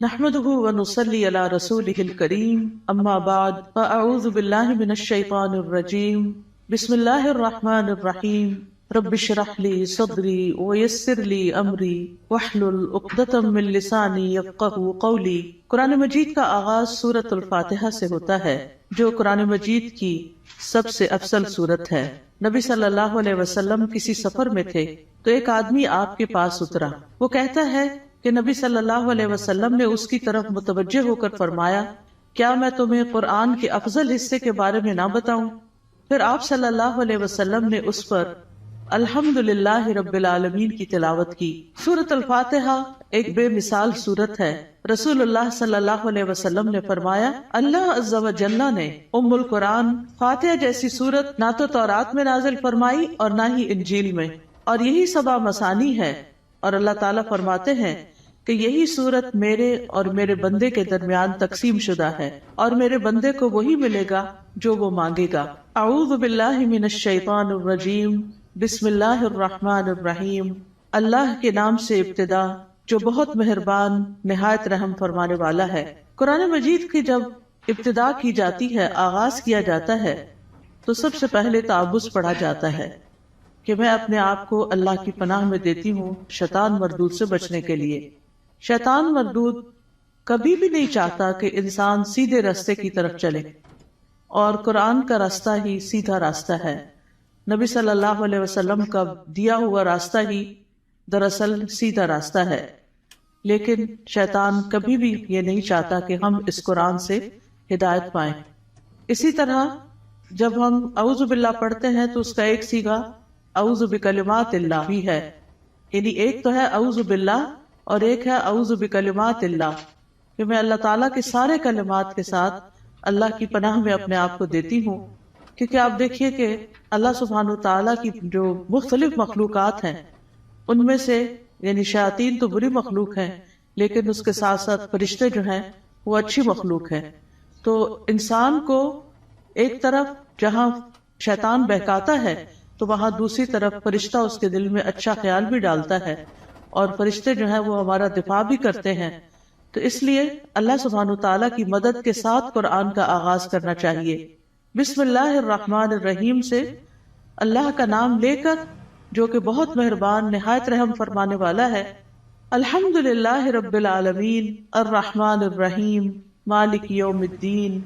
نحمده ونصلي على رسوله الكريم اما بعد فاعوذ بالله من الشيطان الرجيم بسم الله الرحمن الرحيم رب اشرح لي صدري ويسر لي امري واحلل عقدة من لساني يفقهوا قولي۔ قرآن مجید کا آغاز سورۃ الفاتحہ سے ہوتا ہے جو قرآن مجید کی سب سے افضل سورت ہے۔ نبی صلی اللہ علیہ وسلم کسی سفر میں تھے تو ایک آدمی آپ کے پاس اترا۔ وہ کہتا ہے کہ نبی صلی اللہ علیہ وسلم نے اس کی طرف متوجہ ہو کر فرمایا، کیا میں تمہیں قرآن کے افضل حصے کے بارے میں نہ بتاؤں؟ پھر آپ صلی اللہ علیہ وسلم نے اس پر الحمدللہ رب العالمین کی تلاوت کی۔ سورۃ الفاتحہ ایک بے مثال سورت ہے۔ رسول اللہ صلی اللہ علیہ وسلم نے فرمایا، اللہ عز و جل نے ام القرآن فاتحہ جیسی سورت نہ تو تورات میں نازل فرمائی اور نہ ہی انجیل میں، اور یہی سبع مثانی ہے، اور اللہ تعالیٰ فرماتے ہیں کہ یہی سورت میرے اور میرے بندے کے درمیان تقسیم شدہ ہے، اور میرے بندے کو وہی ملے گا جو وہ مانگے گا۔ اعوذ باللہ من الشیطان الرجیم، بسم اللہ الرحمن الرحیم۔ اللہ کے نام سے ابتدا جو بہت مہربان نہایت رحم فرمانے والا ہے۔ قرآن مجید کی جب ابتدا کی جاتی ہے، آغاز کیا جاتا ہے، تو سب سے پہلے تعوذ پڑھا جاتا ہے کہ میں اپنے آپ کو اللہ کی پناہ میں دیتی ہوں شیطان مردود سے بچنے کے لیے۔ شیطان مردود کبھی بھی نہیں چاہتا کہ انسان سیدھے راستے کی طرف چلے، اور قرآن کا راستہ ہی سیدھا راستہ ہے۔ نبی صلی اللہ علیہ وسلم کا دیا ہوا راستہ ہی دراصل سیدھا راستہ ہے، لیکن شیطان کبھی بھی یہ نہیں چاہتا کہ ہم اس قرآن سے ہدایت پائیں۔ اسی طرح جب ہم اعوذ باللہ پڑھتے ہیں تو اس کا ایک صیغہ اعوذ بکلمات اللہ بھی ہے، یعنی ایک تو ہے اعوذ باللہ اور ایک ہے اعوذ بکلمات اللہ، کہ میں اللہ تعالیٰ کے سارے کلمات کے ساتھ اللہ کی پناہ میں اپنے آپ کو دیتی ہوں۔ کیونکہ آپ دیکھیے کہ اللہ سبحانہ تعالیٰ کی جو مختلف مخلوقات ہیں ان میں سے یعنی شیاطین تو بری مخلوق ہیں، لیکن اس کے ساتھ ساتھ فرشتے جو ہیں وہ اچھی مخلوق ہیں۔ تو انسان کو ایک طرف جہاں شیطان بہکاتا ہے تو وہاں دوسری طرف فرشتہ اس کے دل میں اچھا خیال بھی ڈالتا ہے، اور فرشتے جو ہیں وہ ہمارا دفاع بھی کرتے ہیں۔ تو اس لیے اللہ سبحانہ تعالیٰ کی مدد کے ساتھ قرآن کا آغاز کرنا چاہیے۔ بسم اللہ الرحمن الرحیم سے اللہ کا نام لے کر جو کہ بہت مہربان نہایت رحم فرمانے والا ہے۔ الحمدللہ رب العالمین الرحمن الرحیم مالک یوم الدین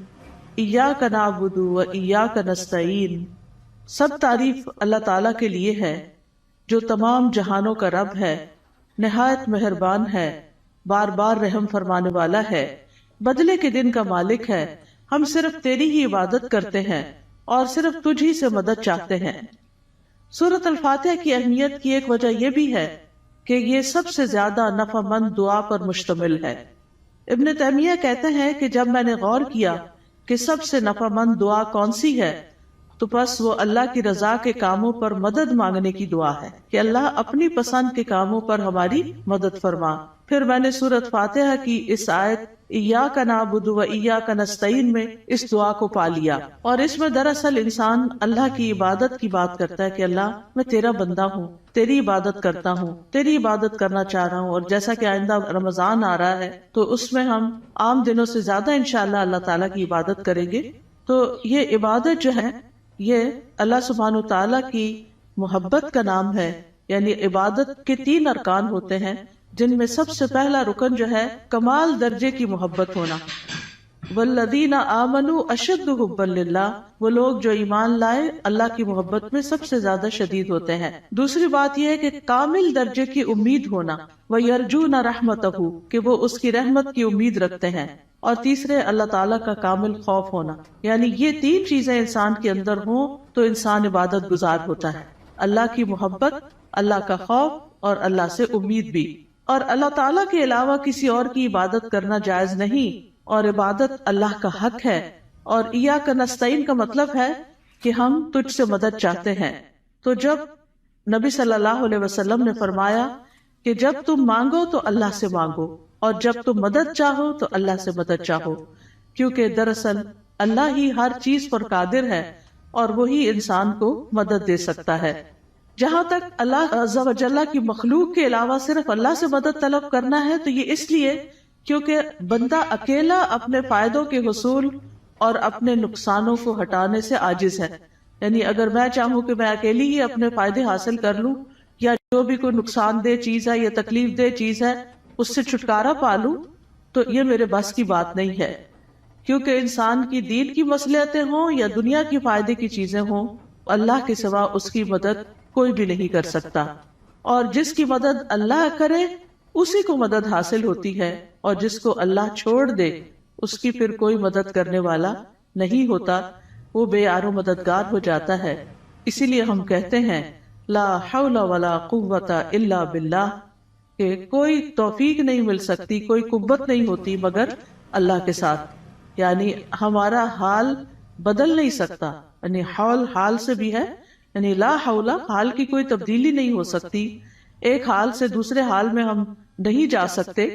ایاک نعبد و ایاک نستعین۔ سب تعریف اللہ تعالیٰ کے لیے ہے جو تمام جہانوں کا رب ہے، نہایت مہربان ہے، بار بار رحم فرمانے والا ہے، بدلے کے دن کا مالک ہے۔ ہم صرف تیری ہی عبادت کرتے ہیں اور صرف تجھ ہی سے مدد چاہتے ہیں۔ سورۃ الفاتحہ کی اہمیت کی ایک وجہ یہ بھی ہے کہ یہ سب سے زیادہ نفع مند دعا پر مشتمل ہے۔ ابن تیمیہ کہتے ہیں کہ جب میں نے غور کیا کہ سب سے نفع مند دعا کون سی ہے تو بس وہ اللہ کی رضا کے کاموں پر مدد مانگنے کی دعا ہے کہ اللہ اپنی پسند کے کاموں پر ہماری مدد فرما۔ پھر میں نے سورۃ فاتحہ کی اس آیت ایاک نعبد و ایاک نستعین میں اس دعا کو پا لیا، اور اس میں دراصل انسان اللہ کی عبادت کی بات کرتا ہے کہ اللہ میں تیرا بندہ ہوں، تیری عبادت کرتا ہوں، تیری عبادت کرنا چاہ رہا ہوں۔ اور جیسا کہ آئندہ رمضان آ رہا ہے تو اس میں ہم عام دنوں سے زیادہ انشاءاللہ اللہ تعالیٰ کی عبادت کریں گے۔ تو یہ عبادت جو ہے یہ اللہ سبحانہ تعالیٰ کی محبت کا نام ہے، یعنی عبادت کے 3 ارکان ہوتے ہیں، جن میں سب سے پہلا رکن جو ہے کمال درجے کی محبت ہونا۔ والذین آمنوا اشد حبا للہ، وہ لوگ جو ایمان لائے اللہ کی محبت میں سب سے زیادہ شدید ہوتے ہیں۔ دوسری بات یہ ہے کہ کامل درجے کی امید ہونا، وَيَرْجُونَ رَحْمَتَهُ، کہ وہ اس کی رحمت کی امید رکھتے ہیں۔ اور تیسرے اللہ تعالیٰ کا کامل خوف ہونا، یعنی یہ 3 چیزیں انسان کے اندر ہوں تو انسان عبادت گزار ہوتا ہے۔ اللہ کی محبت، اللہ کا خوف اور اللہ سے امید بھی۔ اور اللہ تعالیٰ کے علاوہ کسی اور کی عبادت کرنا جائز نہیں، اور عبادت اللہ کا حق ہے۔ اور ایاک نستعین کا مطلب ہے کہ ہم تجھ سے مدد چاہتے ہیں۔ تو جب نبی صلی اللہ علیہ وسلم نے فرمایا کہ جب تم مانگو تو اللہ سے مانگو، اور جب تم مدد چاہو تو اللہ سے مدد چاہو، کیونکہ دراصل اللہ ہی ہر چیز پر قادر ہے اور وہی انسان کو مدد دے سکتا ہے۔ جہاں تک اللہ عز و جل کی مخلوق کے علاوہ صرف اللہ سے مدد طلب کرنا ہے تو یہ اس لیے کیونکہ بندہ اکیلا اپنے فائدوں کے حصول اور اپنے نقصانوں کو ہٹانے سے عاجز ہے. یعنی اگر میں چاہوں کہ میں اکیلی ہی اپنے فائدے حاصل کر لوں یا جو بھی کوئی نقصان دہ چیز ہے یا تکلیف دہ چیز ہے اس سے چھٹکارا پا لوں تو یہ میرے بس کی بات نہیں ہے. کیونکہ انسان کی دین کی مصلحتیں ہوں یا دنیا کی فائدے کی چیزیں ہوں، اللہ کے سوا اس کی مدد کوئی بھی نہیں کر سکتا، اور جس کی مدد اللہ کرے اسی کو مدد حاصل ہوتی ہے، اور جس کو اللہ چھوڑ دے اس کی پھر کوئی مدد کرنے والا نہیں ہوتا، وہ بے یار و مددگار ہو جاتا ہے. اسی لیے ہم کہتے ہیں لا حول ولا قوت الا باللہ، کہ کوئی توفیق نہیں مل سکتی، کوئی قوت نہیں ہوتی مگر اللہ کے ساتھ. یعنی ہمارا حال بدل نہیں سکتا، یعنی حول حال سے بھی ہے، یعنی لا حول حال کی کوئی تبدیلی نہیں ہو سکتی، ایک حال سے دوسرے حال میں ہم نہیں جا سکتے،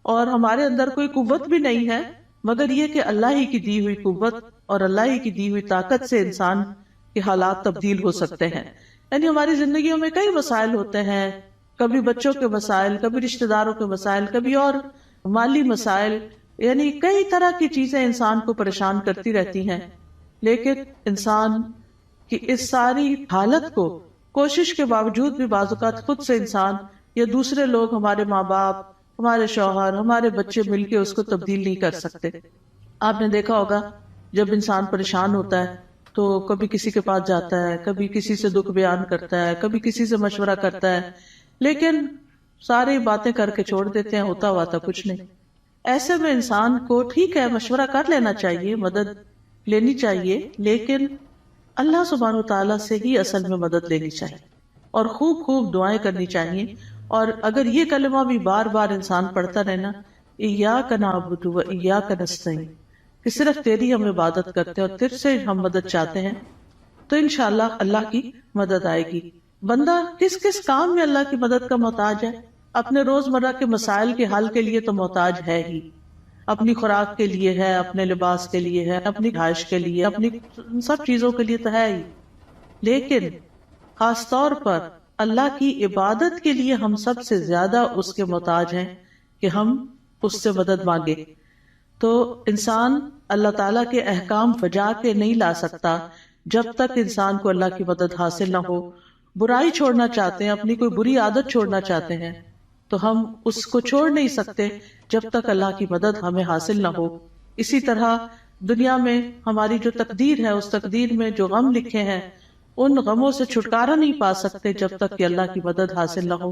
اور ہمارے اندر کوئی قوت بھی نہیں ہے مگر یہ کہ اللہ ہی کی دی ہوئی قوت اور اللہ ہی کی دی ہوئی طاقت سے انسان کے حالات تبدیل ہو سکتے ہیں. یعنی ہماری زندگیوں میں کئی مسائل ہوتے ہیں، کبھی بچوں کے مسائل، کبھی رشتہ داروں کے مسائل، کبھی اور مالی مسائل، یعنی کئی طرح کی چیزیں انسان کو پریشان کرتی رہتی ہیں. لیکن انسان کی اس ساری حالت کو کوشش کے باوجود بھی بعض اوقات خود سے انسان یا دوسرے لوگ، ہمارے ماں باپ، ہمارے شوہر، ہمارے بچے مل کے اس کو تبدیل نہیں کر سکتے. آپ نے دیکھا ہوگا جب انسان پریشان ہوتا ہے تو کبھی کسی کے پاس جاتا ہے، کبھی کسی سے دکھ بیان کرتا ہے، کبھی کسی سے مشورہ کرتا ہے، لیکن ساری باتیں کر کے چھوڑ دیتے ہیں، ہوتا ہوا تھا کچھ نہیں. ایسے میں انسان کو ٹھیک ہے مشورہ کر لینا چاہیے، مدد لینی چاہیے، لیکن اللہ سبحانہ وتعالیٰ سے ہی اصل میں مدد لینی چاہیے اور خوب خوب دعائیں کرنی چاہیے. اور اگر یہ کلمہ بھی بار بار انسان پڑھتا رہنا، ایاک نعبد و ایاک نستعین، کہ صرف تیری ہم عبادت کرتے ہیں اور تجھ سے ہم مدد چاہتے ہیں، تو انشاءاللہ اللہ کی مدد آئے گی. بندہ کس کس کام میں اللہ کی مدد کا محتاج ہے؟ اپنے روزمرہ کے مسائل کے حل کے لیے تو محتاج ہے ہی، اپنی خوراک کے لیے ہے، اپنے لباس کے لیے ہے، اپنی رہائش کے لیے، اپنی سب چیزوں کے لیے تو ہے ہی. لیکن خاص طور پر اللہ کی عبادت کے لیے ہم سب سے زیادہ اس کے محتاج ہیں کہ ہم اس سے مدد مانگے. تو انسان اللہ تعالیٰ کے احکام بجا کے نہیں لا سکتا جب تک انسان کو اللہ کی مدد حاصل نہ ہو. برائی چھوڑنا چاہتے ہیں، اپنی کوئی بری عادت چھوڑنا چاہتے ہیں، تو ہم اس کو چھوڑ نہیں سکتے جب تک اللہ کی مدد ہمیں حاصل نہ ہو. اسی طرح دنیا میں ہماری جو تقدیر ہے، اس تقدیر میں جو غم لکھے ہیں، ان غموں سے چھٹکارا نہیں پا سکتے جب تک کہ اللہ کی مدد حاصل نہ ہو.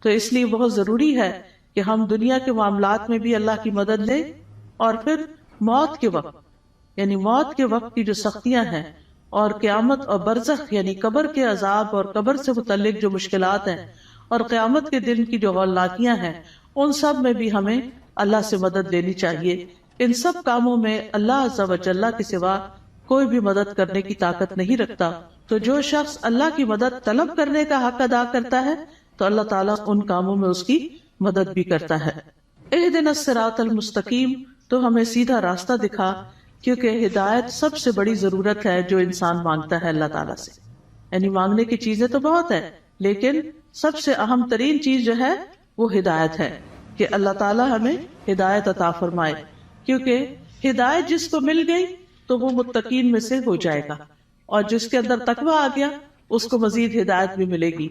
تو اس لیے بہت ضروری ہے کہ ہم دنیا کے معاملات میں بھی اللہ کی مدد لیں، اور پھر موت کے وقت، یعنی موت کے وقت کی جو سختیاں ہیں، اور قیامت اور برزخ یعنی قبر کے عذاب اور قبر سے متعلق جو مشکلات ہیں، اور قیامت کے دن کی جو ہولناکیاں ہیں، ان سب میں بھی ہمیں اللہ سے مدد لینی چاہیے. ان سب کاموں میں اللہ عز و جل کے سوا کوئی بھی مدد کرنے کی طاقت نہیں رکھتا. تو جو شخص اللہ کی مدد طلب کرنے کا حق ادا کرتا ہے تو اللہ تعالیٰ ان کاموں میں اس کی مدد بھی کرتا ہے. اہدنا الصراط المستقیم، تو ہمیں سیدھا راستہ دکھا، کیونکہ ہدایت سب سے بڑی ضرورت ہے جو انسان مانگتا ہے اللہ تعالیٰ سے. یعنی مانگنے کی چیزیں تو بہت ہے، لیکن سب سے اہم ترین چیز جو ہے وہ ہدایت ہے، کہ اللہ تعالیٰ ہمیں ہدایت عطا فرمائے. کیونکہ ہدایت جس کو مل گئی تو وہ متقین میں سے ہو جائے گا، اور جس کے اندر تقویٰ آ گیا اس کو مزید ہدایت بھی ملے گی.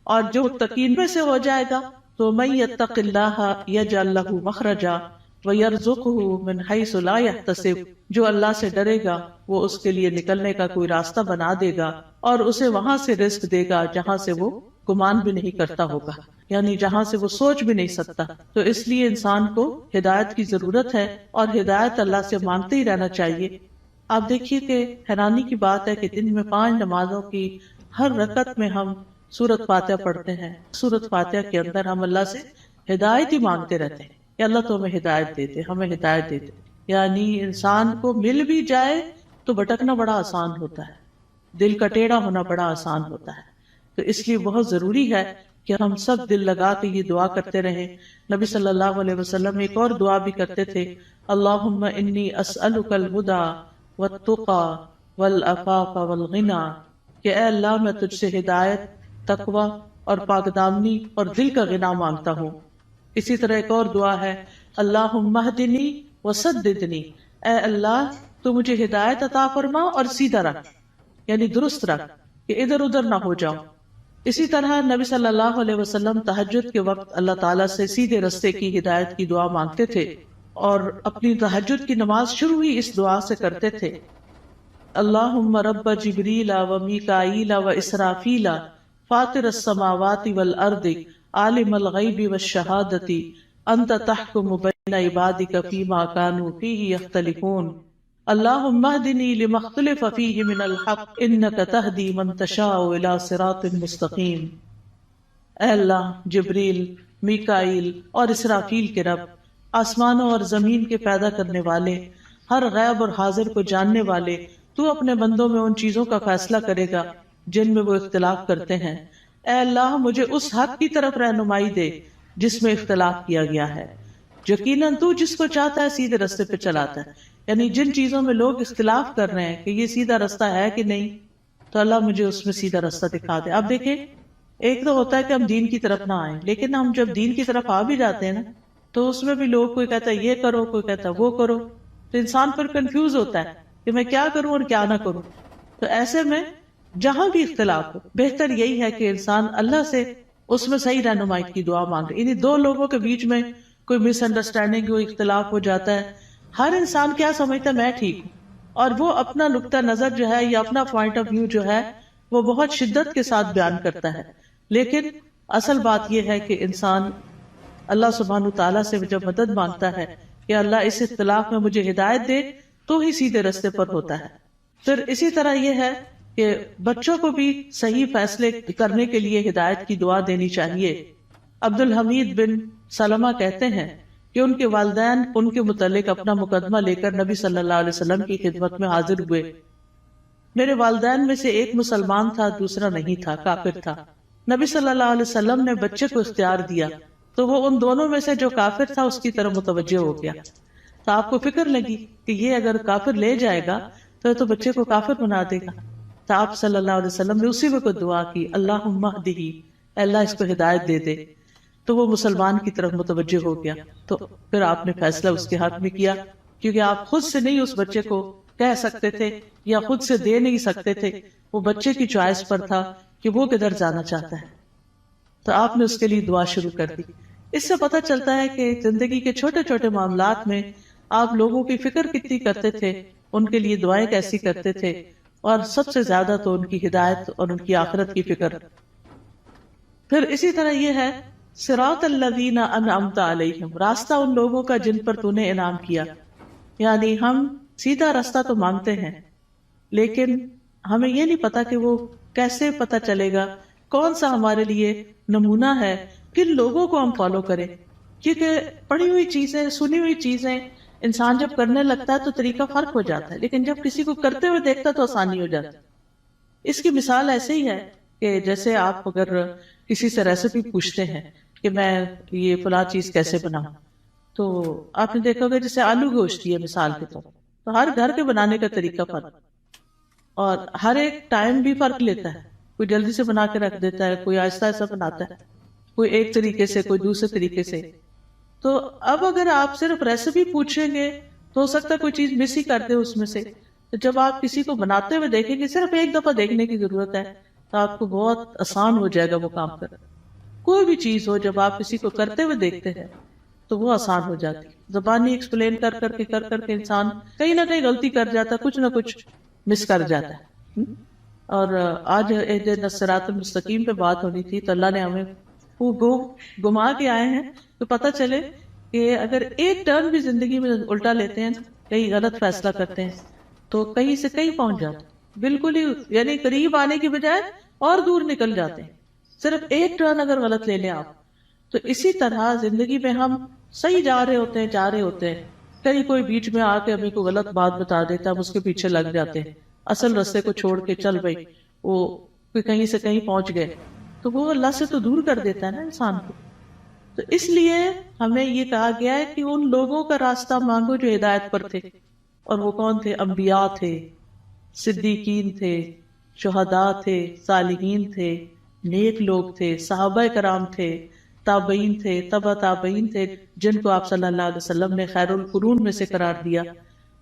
اور جو متقین میں سے ہو جائے گا تو من یتق اللہ یجعل لہ مخرجا وَيَرْزُقْهُ مِنْ حَيْثُ لَا يَحْتَسِبُ، جو اللہ سے ڈرے گا وہ اس کے لیے نکلنے کا کوئی راستہ بنا دے گا، اور اسے وہاں سے رزق دے گا جہاں سے وہ گمان بھی نہیں کرتا ہوگا، یعنی جہاں سے وہ سوچ بھی نہیں سکتا. تو اس لیے انسان کو ہدایت کی ضرورت ہے، اور ہدایت اللہ سے مانگتے ہی رہنا چاہیے. آپ دیکھیے کہ حیرانی کی بات ہے کہ دن میں 5 نمازوں کی ہر رکعت میں ہم سورۃ فاتحہ پڑھتے ہیں. سورۃ فاتحہ کے اندر ہم اللہ سے ہدایت ہی مانگتے رہتے ہیں کہ اللہ تو ہمیں ہدایت دے دے، ہمیں ہدایت دے دے. یعنی انسان کو مل بھی جائے تو بھٹکنا بڑا آسان ہوتا ہے، دل کا ٹیڑھا ہونا بڑا آسان ہوتا ہے. تو اس لیے بہت ضروری ہے کہ ہم سب دل لگا کے یہ دعا کرتے رہیں. نبی صلی اللہ علیہ وسلم ایک اور دعا بھی کرتے تھے، اللہم انی اسألک الہدی والتقی والعفاف والغنی، کہ اے اللہ میں تجھ سے ہدایت، تقوی اور پاک دامنی اور دل کا غنا مانگتا ہوں. اسی طرح ایک اور دعا ہے، اللہم اہدنی وسددنی، اے اللہ تو مجھے ہدایت عطا فرما اور سیدھا رکھ، یعنی درست رکھ کہ ادھر ادھر نہ ہو جاؤں۔ اسی طرح نبی صلی اللہ علیہ وسلم تہجد کے وقت اللہ تعالیٰ سے سیدھے رستے کی ہدایت کی دعا مانگتے تھے، اور اپنی تہجد کی نماز شروع ہی اس دعا سے کرتے تھے، اللہم رب جبریل و میکائیل و اسرافیل فاطر السماوات والارض عالم الغیب والشہادت انت تحکم بین عبادک فیما کانوا فیہ یختلفون اللہم اہدنی لما اختلف فیہ من الحق انک تہدی من تشاء الی صراط مستقیم۔ اے اللہ، جبریل، میکائیل اور اسرافیل کے رب، آسمانوں اور زمین کے پیدا کرنے والے، ہر غیب اور حاضر کو جاننے والے، تو اپنے بندوں میں ان چیزوں کا فیصلہ کرے گا جن میں وہ اختلاف کرتے ہیں۔ اے اللہ، مجھے اس حق کی طرف رہنمائی دے جس میں اختلاف کیا گیا ہے، یقیناً تو جس کو چاہتا ہے سیدھے رستے پہ چلاتا ہے۔ یعنی جن چیزوں میں لوگ اختلاف کر رہے ہیں کہ یہ سیدھا رستہ ہے کہ نہیں، تو اللہ مجھے اس میں سیدھا رستہ دکھا دے۔ اب دیکھیں، ایک تو ہوتا ہے کہ ہم دین کی طرف نہ آئیں، لیکن ہم جب دین کی طرف آ بھی جاتے ہیں نا، تو اس میں بھی لوگ، کوئی کہتا ہے یہ کرو، کوئی کہتا ہے وہ کرو، تو انسان پر کنفیوز ہوتا ہے کہ میں کیا کروں اور کیا نہ کروں۔ تو ایسے میں جہاں بھی اختلاف ہو، بہتر یہی ہے کہ انسان اللہ سے اس میں صحیح رہنمائی کی دعا مانگے۔ یعنی دو لوگوں کے بیچ میں کوئی مس انڈرسٹینڈنگ، کوئی اختلاف ہو جاتا ہے، ہر انسان کیا سمجھتا ہے میں ٹھیک ہوں، اور وہ اپنا نقطہ نظر جو ہے یا اپنا پوائنٹ آف ویو جو ہے وہ بہت شدت کے ساتھ بیان کرتا ہے، لیکن اصل بات یہ ہے کہ انسان اللہ سبحانہ تعالیٰ سے جب مدد مانگتا ہے کہ اللہ اس اختلاف میں مجھے ہدایت دے، تو ہی سیدھے رستے پر ہوتا ہے۔ پھر اسی طرح یہ ہے کہ بچوں کو بھی صحیح فیصلے کرنے کے لیے ہدایت کی دعا دینی چاہیے۔ عبد الحمید بن سلمہ کہتے ہیں کہ ان کے والدین ان کے متعلق اپنا مقدمہ لے کر نبی صلی اللہ علیہ وسلم کی خدمت میں حاضر ہوئے۔ میرے والدین میں سے ایک مسلمان تھا، دوسرا نہیں تھا، کافر تھا۔ نبی صلی اللہ علیہ وسلم نے بچے کو اختیار دیا تو وہ ان دونوں میں سے جو کافر تھا اس کی طرف متوجہ ہو گیا۔ تو آپ کو فکر لگی کہ یہ اگر کافر لے جائے گا تو بچے کو کافر بنا دے گا۔ تو آپ صلی اللہ علیہ وسلم نے اسی وقت دعا کی، اللہم اہدہ، اللہ اس کو ہدایت دے دے۔ تو وہ مسلمان کی طرف متوجہ ہو گیا۔ تو پھر آپ نے فیصلہ اس کے حق میں کیا، کیونکہ آپ خود سے نہیں اس بچے کو کہہ سکتے تھے یا خود سے دے نہیں سکتے تھے، وہ بچے کی چوائس پر تھا کہ وہ کدھر جانا چاہتا ہے۔ تو آپ نے اس کے لیے دعا شروع کر دی۔ اس سے پتہ چلتا ہے کہ زندگی کے چھوٹے چھوٹے معاملات میں آپ لوگوں کی فکر کتنی کرتے تھے، ان کے لیے دعائیں کیسی کرتے تھے، اور سب سے زیادہ تو ان کی ہدایت اور ان کی آخرت کی فکر۔ پھر اسی طرح یہ ہے، صراط الذین انعمت علیہم، راستہ ان لوگوں کا جن پر تو نے انعام کیا۔ یعنی ہم سیدھا راستہ تو مانگتے ہیں، لیکن ہمیں یہ نہیں پتا کہ وہ کیسے پتا چلے گا، کون سا ہمارے لیے نمونہ ہے، کن لوگوں کو ہم فالو کریں۔ کیونکہ پڑھی ہوئی چیزیں، سنی ہوئی چیزیں انسان جب کرنے لگتا ہے تو طریقہ فرق ہو جاتا ہے، لیکن جب کسی کو کرتے ہوئے دیکھتا تو آسانی ہو جاتی۔ اس کی مثال ایسے ہی ہے کہ جیسے آپ اگر کسی سے ریسیپی پوچھتے ہیں کہ میں یہ فلاں چیز کیسے بناؤں، تو آپ نے دیکھا ہوگا جیسے آلو گوشت ہے مثال کے طور، تو ہر گھر کے بنانے کا طریقہ فرق، اور ہر ایک ٹائم بھی فرق لیتا ہے۔ کوئی جلدی سے بنا کے رکھ دیتا ہے، کوئی آہستہ آہستہ بناتا ہے، کوئی ایک طریقے سے، کوئی دوسرے طریقے سے۔ تو اب اگر آپ صرف ریسیپی پوچھیں گے تو ہو سکتا ہے کوئی چیز مس ہی کر دے اس میں سے۔ تو جب آپ کسی کو بناتے ہوئے دیکھیں گے، صرف ایک دفعہ دیکھنے کی ضرورت ہے، تو آپ کو بہت آسان ہو جائے گا وہ کام کرنا۔ کوئی بھی چیز ہو، جب آپ کسی کو کرتے ہوئے دیکھتے ہیں تو وہ آسان ہو جاتی۔ زبانی ایکسپلین کر کر کے انسان کہیں نہ کہیں غلطی کر جاتا ہے، کچھ نہ کچھ مس کر جاتا ہے۔ اور آج اہدنا الصراط المستقیم پہ بات ہونی تھی، تو اللہ نے ہمیں وہ گما کے آئے ہیں تو پتہ چلے کہ اگر ایک ٹرن بھی زندگی میں الٹا لیتے ہیں، کہیں غلط فیصلہ کرتے ہیں، تو کہیں سے کہیں پہنچ جاتے ہیں، بالکل ہی یعنی قریب آنے کی بجائے اور دور نکل جاتے ہیں، صرف ایک ٹرن اگر غلط لے لیں آپ۔ تو اسی طرح زندگی میں ہم صحیح جا رہے ہوتے ہیں، کہیں کوئی بیچ میں آ کے ہمیں کوئی غلط بات بتا دیتا ہے، ہم اس کے پیچھے لگ جاتے ہیں، اصل راستے کو چھوڑ کے چل بھائی وہ کہیں سے کہیں پہنچ گئے، تو وہ اللہ سے تو دور کر دیتا ہے نا انسان کو۔ تو اس لیے ہمیں یہ کہا گیا ہے کہ ان لوگوں کا راستہ مانگو جو ہدایت پر تھے، اور وہ کون تھے؟ انبیاء تھے، صدیقین تھے، شہداء تھے، صالحین تھے، نیک لوگ تھے، صحابہ کرام تھے، تابعین تھے، تبع تابعین تھے، جن کو آپ صلی اللہ علیہ وسلم نے خیر القرون میں سے قرار دیا.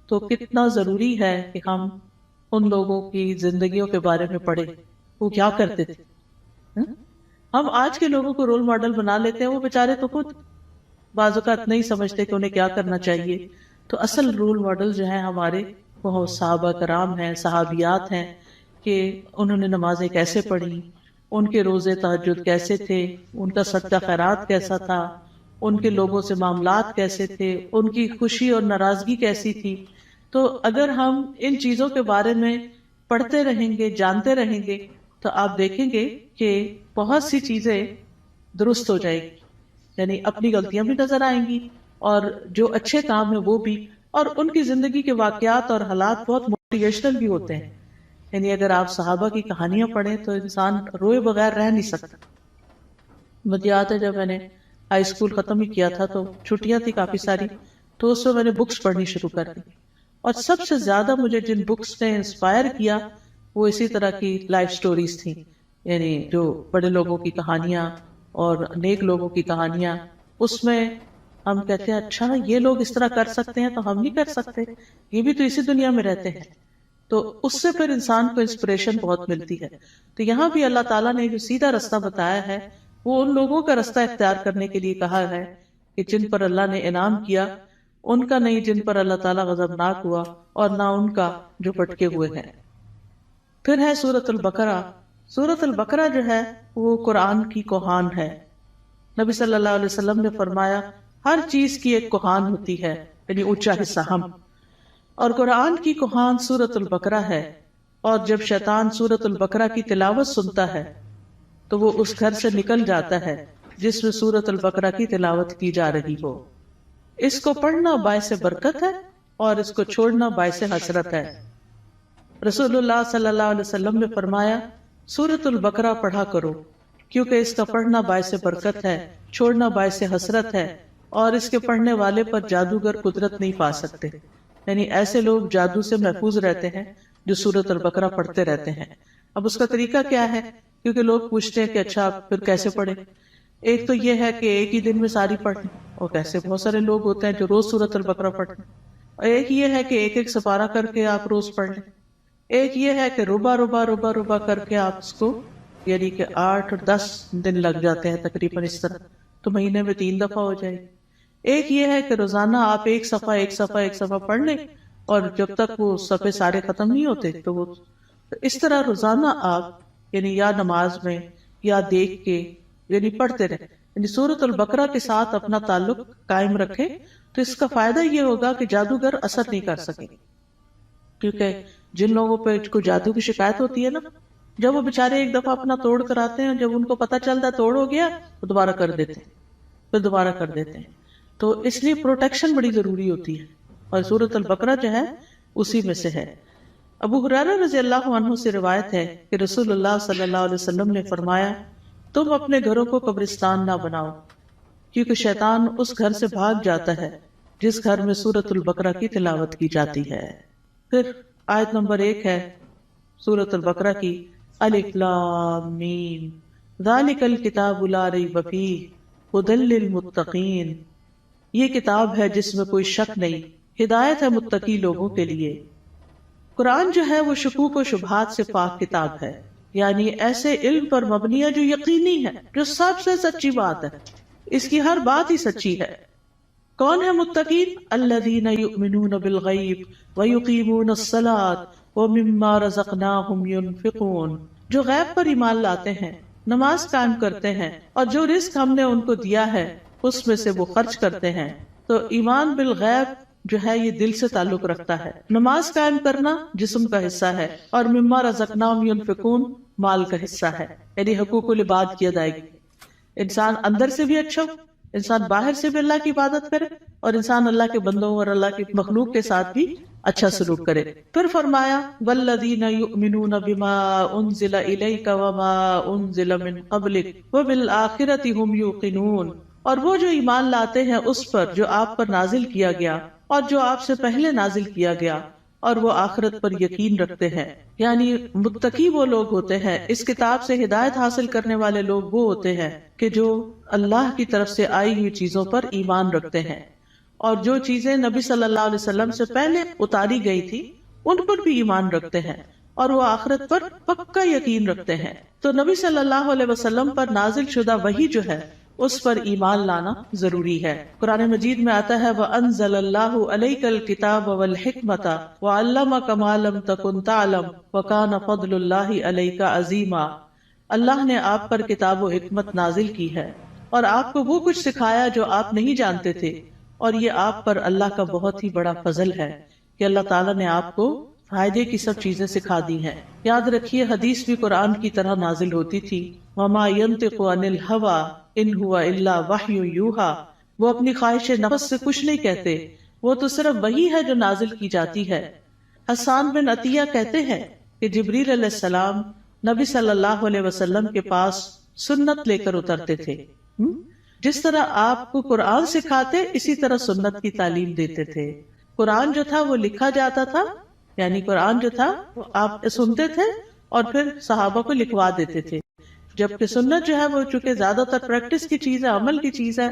تو کتنا ضروری ہے کہ ہم ان لوگوں کی زندگیوں کے بارے میں پڑھیں، وہ کیا کرتے تھے. ہم آج کے لوگوں کو رول ماڈل بنا لیتے ہیں، وہ بیچارے تو خود بعض اوقات نہیں سمجھتے کہ انہیں کیا کرنا چاہیے. تو اصل رول ماڈل جو ہیں ہمارے وہ صحابہ کرام ہیں، صحابیات ہیں، کہ انہوں نے نمازیں کیسے پڑھی، ان کے روزے تہجد کیسے تھے، ان کا صدقہ خیرات کیسا تھا، ان کے لوگوں سے معاملات کیسے تھے، ان کی خوشی اور ناراضگی کیسی تھی. تو اگر ہم ان چیزوں کے بارے میں پڑھتے رہیں گے، جانتے رہیں گے، تو آپ دیکھیں گے کہ بہت سی چیزیں درست ہو جائے گی. یعنی اپنی غلطیاں بھی نظر آئیں گی اور جو اچھے کام ہیں وہ بھی. اور ان کی زندگی کے واقعات اور حالات بہت موٹیویشنل بھی ہوتے ہیں. یعنی اگر آپ صحابہ کی کہانیاں پڑھیں تو انسان روئے بغیر رہ نہیں سکتا. مجھے یاد ہے جب میں نے ہائی اسکول ختم ہی کیا تھا تو چھٹیاں تھی کافی ساری، تو اس میں میں نے بکس پڑھنی شروع کر دی. اور سب سے زیادہ مجھے جن بکس نے انسپائر کیا وہ اسی طرح کی لائف سٹوریز تھیں. یعنی جو بڑے لوگوں کی کہانیاں اور نیک لوگوں کی کہانیاں. اس میں ہم کہتے ہیں اچھا یہ لوگ اس طرح کر سکتے ہیں تو ہم نہیں کر سکتے، یہ بھی تو اسی دنیا میں رہتے ہیں. تو اس سے پھر انسان کو انسپریشن بہت ملتی ہے. تو یہاں بھی اللہ تعالیٰ نے جو سیدھا رستہ بتایا ہے وہ ان لوگوں کا رستہ اختیار کرنے کے لیے کہا ہے کہ جن پر اللہ نے انعام کیا، ان کا نہیں جن پر اللہ تعالیٰ غضبناک ہوا، اور نہ ان کا جو بھٹکے ہوئے ہیں. پھر ہے سورۃ البقرہ. سورۃ البقرہ جو ہے وہ قرآن کی کوہان ہے. نبی صلی اللہ علیہ وسلم نے فرمایا ہر چیز کی ایک کوہان ہوتی ہے، یعنی اونچا حصہ ہم، اور قرآن کی کوہان سورۃ البقرہ ہے. اور جب شیطان سورۃ البقرہ کی تلاوت سنتا ہے تو وہ اس گھر سے نکل جاتا ہے جس میں سورۃ البقرہ کی تلاوت کی جا رہی ہو. اس کو پڑھنا باعث برکت ہے اور اس کو چھوڑنا باعث حسرت ہے. رسول اللہ صلی اللہ علیہ وسلم نے فرمایا سورۃ البقرہ پڑھا کرو، کیونکہ اس کا پڑھنا باعث برکت ہے، چھوڑنا باعث حسرت ہے، اور اس کے پڑھنے والے پر جادوگر قدرت نہیں پا سکتے. یعنی ایسے لوگ جادو سے محفوظ رہتے ہیں جو سورۃ البقرہ پڑھتے رہتے ہیں. اب اس کا طریقہ کیا ہے؟ کیونکہ لوگ پوچھتے ہیں کہ اچھا پھر کیسے پڑھیں. ایک تو یہ ہے کہ ایک ہی دن میں ساری پڑھ لیں، اور کیسے بہت سارے لوگ ہوتے ہیں جو روز سورۃ البقرہ پڑھتے ہیں. اور ایک یہ ہے کہ ایک ایک سپارہ کر کے آپ روز پڑھ لیں. ایک یہ ہے کہ ربع ربع ربع ربع کر کے آپ اس کو، یعنی کہ 8 اور 10 دن لگ جاتے ہیں تقریباً اس طرح، تو مہینے میں 3 دفعہ ہو جائے گی. ایک یہ ہے کہ روزانہ آپ ایک صفحہ پڑھ لیں، اور جب تک وہ صفحے سارے ختم نہیں ہوتے تو وہ اس طرح روزانہ آپ یعنی یا نماز میں یا دیکھ کے یعنی پڑھتے رہیں. یعنی سورۃ البقرہ کے ساتھ اپنا تعلق قائم رکھیں تو اس کا فائدہ یہ ہوگا کہ جادوگر اثر نہیں کر سکیں. کیونکہ جن لوگوں پہ کوئی جادو کی شکایت ہوتی ہے نا، جب وہ بےچارے ایک دفعہ اپنا توڑ کر آتے ہیں، جب ان کو پتہ چلتا ہے توڑ ہو گیا تو دوبارہ کر دیتے ہیں، پھر دوبارہ کر دیتے ہیں. تو اس لیے پروٹیکشن بڑی ضروری ہوتی ہے، اور سورۃ البقرہ جو ہے اسی میں سے ہے. ابو ہریرہ رضی اللہ عنہ سے روایت ہے کہ رسول اللہ صلی اللہ علیہ وسلم نے فرمایا تم اپنے گھروں کو قبرستان نہ بناؤ، کیونکہ شیطان اس گھر سے بھاگ جاتا ہے جس گھر میں سورۃ البقرہ کی تلاوت کی جاتی ہے. پھر آیت نمبر 1 ہے سورۃ البقرہ کی، الف لام میم ذالک الکتاب لا ریب فیہ ھدی للمتقین. یہ کتاب ہے جس میں کوئی شک نہیں، ہدایت ہے متقی لوگوں کے لیے. قرآن جو ہے وہ شکوک و شبہات سے پاک کتاب ہے، یعنی ایسے علم پر مبنی ہے جو یقینی ہے، جو سب سے سچی بات ہے، اس کی ہر بات ہی سچی ہے. کون ہے متقین؟ الذین یؤمنون بالغیب ویقیمون الصلاۃ ومما رزقناہم ینفقون. جو غیب پر ایمان لاتے ہیں، نماز قائم کرتے ہیں، اور جو رزق ہم نے ان کو دیا ہے اس میں سے وہ خرچ کرتے ہیں. تو ایمان بالغیب جو ہے یہ دل سے تعلق رکھتا ہے. نماز قائم کرنا جسم کا حصہ ہے، اور مما رزقناہم ینفقون مال کا حصہ ہے، یعنی حقوق العباد کی ادائیگی. انسان اندر سے بھی اچھا ہو، انسان باہر سے بھی اللہ کی عبادت کرے، اور انسان اللہ کے بندوں اور اللہ کی مخلوق کے ساتھ بھی اچھا سلوک کرے. پھر فرمایا والذین یؤمنون بما انزل الیک وما انزل من قبلک وبالآخرۃ ھم یوقنون. اور وہ جو ایمان لاتے ہیں اس پر جو آپ پر نازل کیا گیا اور جو آپ سے پہلے نازل کیا گیا، اور وہ آخرت پر یقین رکھتے ہیں. یعنی متقی وہ لوگ ہوتے ہیں، اس کتاب سے ہدایت حاصل کرنے والے لوگ وہ ہوتے ہیں کہ جو اللہ کی طرف سے آئی ہوئی چیزوں پر ایمان رکھتے ہیں، اور جو چیزیں نبی صلی اللہ علیہ وسلم سے پہلے اتاری گئی تھی ان پر بھی ایمان رکھتے ہیں، اور وہ آخرت پر پکا یقین رکھتے ہیں. تو نبی صلی اللہ علیہ وسلم پر نازل شدہ وحی جو ہے اس پر ایمان لانا ضروری ہے. قرآن مجید میں آتا ہے وَأَنزَلَ اللَّهُ عَلَيْكَ الْكِتَابَ وَالْحِكْمَةَ وَعَلَّمَكَ مَا لَمْ تَكُنْ تَعْلَمْ وَكَانَ فَضْلُ اللَّهِ عَلَيْكَ عَظِيمًا. اللہ نے آپ پر کتاب و حکمت نازل کی ہے اور آپ کو وہ کچھ سکھایا جو آپ نہیں جانتے تھے، اور یہ آپ پر اللہ کا بہت ہی بڑا فضل ہے کہ اللہ تعالیٰ نے آپ کو فائدے کی سب چیزیں سکھا دی ہیں. یاد رکھیے حدیث بھی قرآن کی طرح نازل ہوتی تھی. وَمَا يَنطِقُ عَنِ الْهَوَىٰ إِنْ هُوَ إِلَّا وَحْيٌ يُوحَىٰ. وہ اپنی خواہش نفس سے کچھ نہیں کہتے، وہ تو صرف وہی ہے جو نازل کی جاتی ہے. حسان بن عطیہ کہتے ہیں کہ جبریل علیہ السلام نبی صلی اللہ علیہ وسلم کے پاس سنت لے کر اترتے تھے. جس طرح آپ کو قرآن سکھاتے اسی طرح سنت کی تعلیم دیتے تھے. قرآن جو تھا وہ لکھا جاتا تھا، یعنی قرآن جو تھا وہ آپ سنتے تھے اور پھر صحابہ کو لکھوا دیتے تھے، جبکہ سنت جو ہے وہ چونکہ زیادہ تر پریکٹس کی چیز ہے، عمل کی چیز ہے،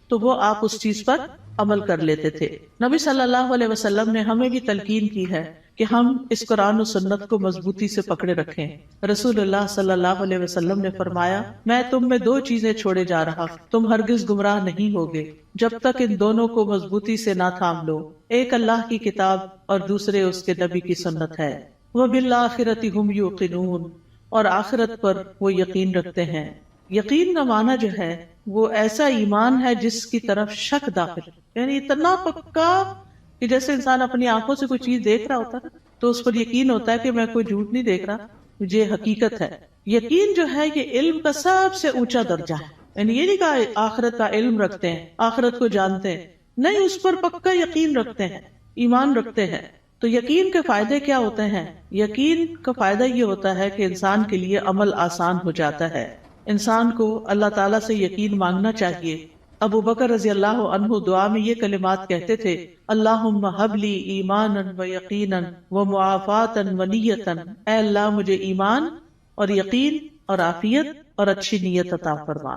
تو وہ آپ اس چیز پر عمل کر لیتے تھے. نبی صلی اللہ علیہ وسلم نے ہمیں بھی تلقین کی ہے کہ ہم اس قرآن و سنت کو مضبوطی سے پکڑے رکھیں. رسول اللہ صلی اللہ علیہ وسلم نے فرمایا میں تم میں دو چیزیں چھوڑے جا رہا، تم ہرگز گمراہ نہیں ہوگے جب تک ان دونوں کو مضبوطی سے نہ تھام لو. ایک اللہ کی کتاب اور دوسرے اس کے نبی کی سنت ہے. وَبِالْآخِرَةِ هُمْ يُوقِنُونَ. اور آخرت پر وہ یقین رکھتے ہیں. یقین کا معنی جو ہے وہ ایسا ایمان ہے جس کی طرف شک داخل، یعنی اتنا پکا کہ جیسے انسان اپنی آنکھوں سے کوئی چیز دیکھ رہا ہوتا ہے تو اس پر یقین ہوتا ہے کہ میں کوئی جھوٹ نہیں دیکھ رہا، یہ حقیقت ہے. یقین جو ہے یہ علم کا سب سے اونچا درجہ ہے. یعنی یہ نہیں کہا آخرت کا علم رکھتے ہیں، آخرت کو جانتے ہیں، نہیں، اس پر پکا یقین رکھتے ہیں، ایمان رکھتے ہیں. تو یقین کے فائدے کیا ہوتے ہیں؟ یقین کا فائدہ یہ ہوتا ہے کہ انسان کے لیے عمل آسان ہو جاتا ہے. انسان کو اللہ تعالیٰ سے یقین مانگنا چاہیے. ابو بکر رضی اللہ عنہ دعا میں یہ کلمات کہتے تھے اللہم ہب لی ایمانا و یقینا و معافاتا و نیتا. اے اللہ مجھے ایمان اور یقین اور عافیت اور اچھی نیت عطا فرما.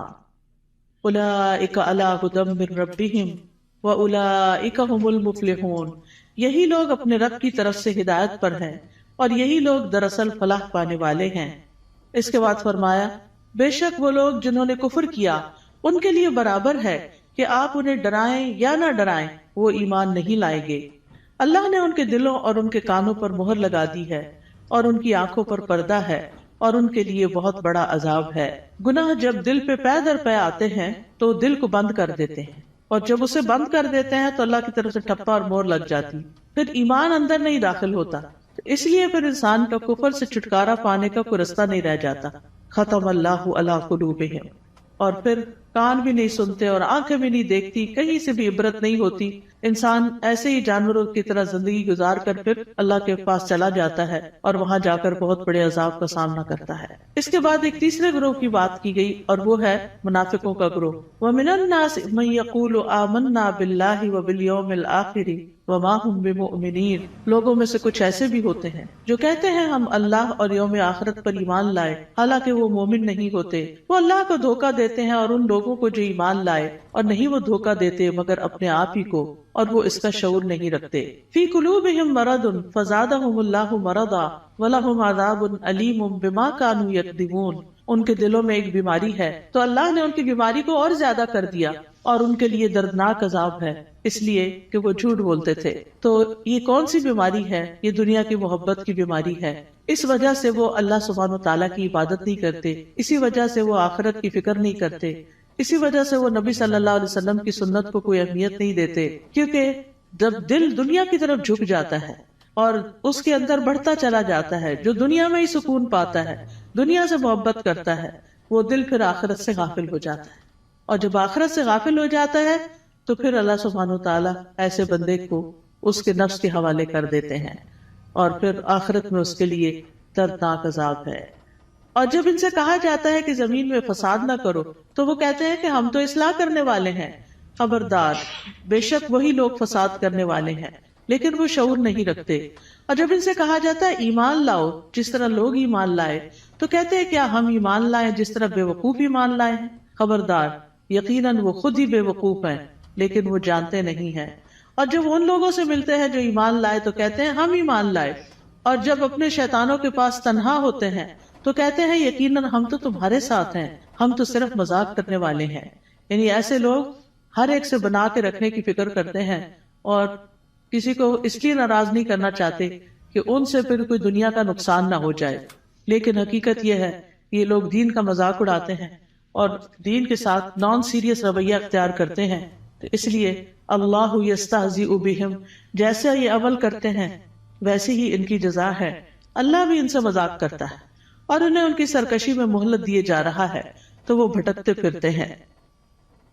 اولئک علی ھدی من ربہم واولئک ھم المفلحون. یہی لوگ اپنے رب کی طرف سے ہدایت پر ہیں اور یہی لوگ دراصل فلاح پانے والے ہیں. اس کے بعد فرمایا بے شک وہ لوگ جنہوں نے کفر کیا ان کے لیے برابر ہے کہ آپ انہیں ڈرائیں یا نہ ڈرائیں، وہ ایمان نہیں لائیں گے. اللہ نے ان کے دلوں اور ان کے کانوں پر مہر لگا دی ہے اور ان کی آنکھوں پر پردہ ہے اور ان کے لیے بہت بڑا عذاب ہے. گناہ جب دل پہ پے در پے آتے ہیں تو دل کو بند کر دیتے ہیں، اور جب اسے بند کر دیتے ہیں تو اللہ کی طرف سے ٹھپا اور مور لگ جاتی، پھر ایمان اندر نہیں داخل ہوتا. اس لیے پھر انسان کا کفر سے چھٹکارا پانے کا کوئی رستہ نہیں رہ جاتا. ختم اللہ علی قلوبہم. اور پھر کان بھی نہیں سنتے اور آنکھیں بھی نہیں دیکھتی، کہیں سے بھی عبرت نہیں ہوتی. انسان ایسے ہی جانوروں کی طرح زندگی گزار کر پھر اللہ کے پاس چلا جاتا ہے اور وہاں جا کر بہت بڑے عذاب کا سامنا کرتا ہے. اس کے بعد ایک تیسرے گروہ کی بات کی گئی اور وہ ہے منافقوں کا گروہ. وَمِنَ النَّاسِ مَن يَقُولُ آمَنَّا بِاللَّهِ وَبِالْيَوْمِ الْآخِرِ وَمَا هُمْ بِمُؤْمِنِينَ. لوگوں میں سے کچھ ایسے بھی ہوتے ہیں جو کہتے ہیں ہم اللہ اور یوم آخرت پر ایمان لائے، حالانکہ وہ مومن نہیں ہوتے. وہ اللہ کو دھوکہ دیتے ہیں اور ان لوگوں کو جو ایمان لائے، اور نہیں وہ دھوکہ دیتے مگر اپنے آپ ہی کو، اور وہ اس کا شعور نہیں رکھتے. فی قلوبہم مرض فزادہم اللہ مرضا ولہم عذاب علیم بما کانوا یکذبون. ان کے دلوں میں ایک بیماری ہے تو اللہ نے ان کی بیماری کو اور زیادہ کر دیا اور ان کے لیے دردناک عذاب ہے، اس لیے کہ وہ جھوٹ بولتے تھے. تو یہ کون سی بیماری ہے؟ یہ دنیا کی محبت کی بیماری ہے. اس وجہ سے وہ اللہ سبحانہ و تعالیٰ کی عبادت نہیں کرتے، اسی وجہ سے وہ آخرت کی فکر نہیں کرتے، اسی وجہ سے وہ نبی صلی اللہ علیہ وسلم کی سنت کو کوئی اہمیت نہیں دیتے. کیونکہ جب دل دنیا کی طرف جھک جاتا ہے اور اس کے اندر بڑھتا چلا جاتا ہے، جو دنیا میں ہی سکون پاتا ہے، دنیا سے محبت کرتا ہے، وہ دل پھر آخرت سے غافل ہو جاتا ہے. اور جب آخرت سے غافل ہو جاتا ہے تو پھر اللہ سبحانہ و تعالیٰ ایسے بندے کو اس کے نفس کے حوالے کر دیتے ہیں اور پھر آخرت میں اس کے لیے دردناک عذاب ہے. اور جب ان سے کہا جاتا ہے کہ زمین میں فساد نہ کرو تو وہ کہتے ہیں کہ ہم تو اصلاح کرنے والے ہیں. خبردار، بے شک وہی لوگ فساد کرنے والے ہیں لیکن وہ شعور نہیں رکھتے. اور جب ان سے کہا جاتا ہے ایمان لاؤ جس طرح لوگ ایمان لائے، تو کہتے ہیں کیا ہم ایمان لائیں جس طرح بے وقوف ایمان لائے ہیں؟ خبردار، یقیناً وہ خود ہی بے وقوف ہیں لیکن وہ جانتے نہیں ہیں. اور جب ان لوگوں سے ملتے ہیں جو ایمان لائے تو کہتے ہیں ہم ایمان لائے، اور جب اپنے شیطانوں کے پاس تنہا ہوتے ہیں تو کہتے ہیں یقیناً ہم تو تمہارے ساتھ ہیں، ہم تو صرف مذاق کرنے والے ہیں. یعنی ایسے لوگ ہر ایک سے بنا کے رکھنے کی فکر کرتے ہیں اور کسی کو اس لیے ناراض نہیں کرنا چاہتے کہ ان سے پھر کوئی دنیا کا نقصان نہ ہو جائے. لیکن حقیقت یہ ہے کہ یہ لوگ دین کا مذاق اڑاتے ہیں اور دین کے ساتھ نان سیریس رویہ اختیار کرتے ہیں. تو اس لیے اللہ یستہزئ بہم، جیسے یہ عمل کرتے ہیں ویسے ہی ان کی جزا ہے. اللہ بھی ان سے مذاق کرتا ہے اور انہیں ان کی سرکشی میں مہلت دیے جا رہا ہے تو وہ بھٹکتے پھرتے ہیں.